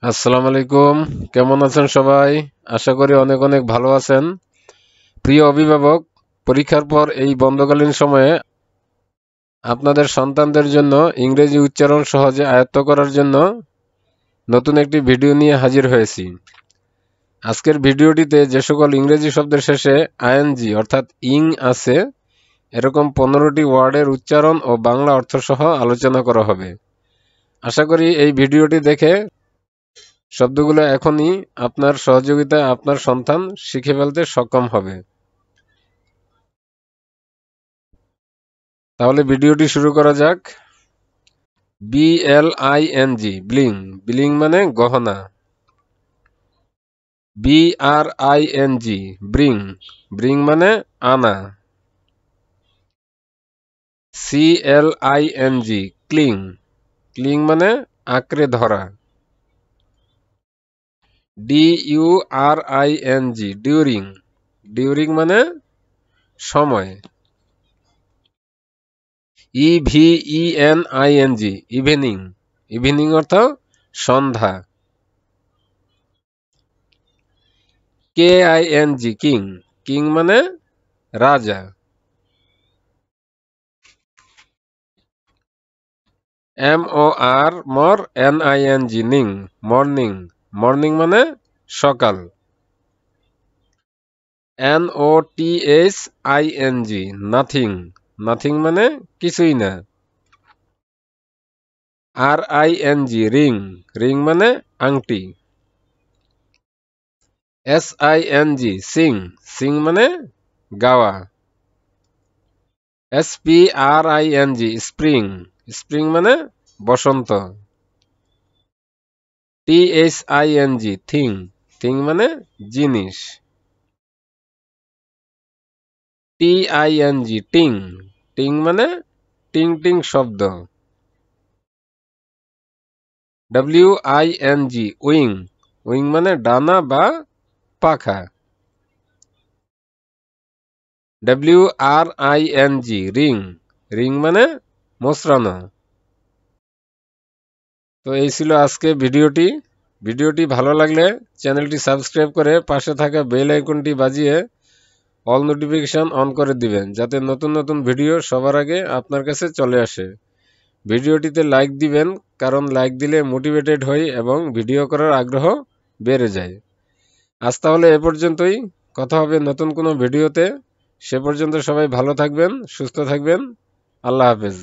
আসসালামু আলাইকুম। কেমন আছেন সবাই? আশা করি অনেক অনেক ভালো আছেন। প্রিয় অভিভাবক, পরীক্ষার পর এই বন্ধকালীন সময়ে আপনাদের সন্তানদের জন্য ইংরেজি উচ্চারণ সহজে আয়ত্ত করার জন্য নতুন একটি ভিডিও নিয়ে হাজির হয়েছি। আজকের ভিডিওটিতে যে সকল ইংরেজি শব্দের শেষে আইএনজি অর্থাৎ ইং আছে, এরকম 15টি ওয়ার্ডের উচ্চারণ ও বাংলা অর্থ সহ আলোচনা করা হবে। আশা করি এই ভিডিওটি দেখে শব্দগুলো এখনই আপনার সহযোগিতায় আপনার সন্তান শিখে ফেলতে সক্ষম হবে। তাহলে ভিডিওটি শুরু করা যাক। BLING ব্লিং, ব্লিং মানে গহনা। BRING ব্রিং, ব্রিং মানে আনা। CLING ক্লিং, ক্লিং মানে আঁকড়ে ধরা। DURING ডিউরিং, ডিউরিং মানে সময়। EVENING ইভিনিং, ইভিনিং অর্থ সন্ধ্যা। KING কিং, কিং মানে রাজা। MOR NING Ning, morning, morning মানে সকাল। NOTHING নাথিং, নাথিং মানে কিছুই না। RING রিং, রিং মানে আংটি। SING সিং, সিং মানে গাওয়া। SPRING স্প্রিং, স্প্রিং মানে বসন্ত। THING থিং, থিং মানে জিনিস। TING টিং, টিং মানে টিং টিং শব্দ। WING উইং, উইং মানে ডানা বা পাখা। WRING রিং, রিং মানে মোচড়ানো। তো এই ছিল আজকে ভিডিওটি। ভিডিওটি ভালো লাগলে চ্যানেলটি সাবস্ক্রাইব করে পাশে থাকা বেল আইকনটি বাজিয়ে অল নোটিফিকেশন অন করে দিবেন, যাতে নতুন নতুন ভিডিও সবার আগে আপনার কাছে চলে আসে। ভিডিওটিতে লাইক দিবেন, কারণ লাইক দিলে মোটিভেটেড হই এবং ভিডিও করার আগ্রহ বেড়ে যায়। আজ তাহলে এ পর্যন্তই, কথা হবে নতুন কোনো ভিডিওতে। সে পর্যন্ত সবাই ভালো থাকবেন, সুস্থ থাকবেন। আল্লাহ হাফেজ।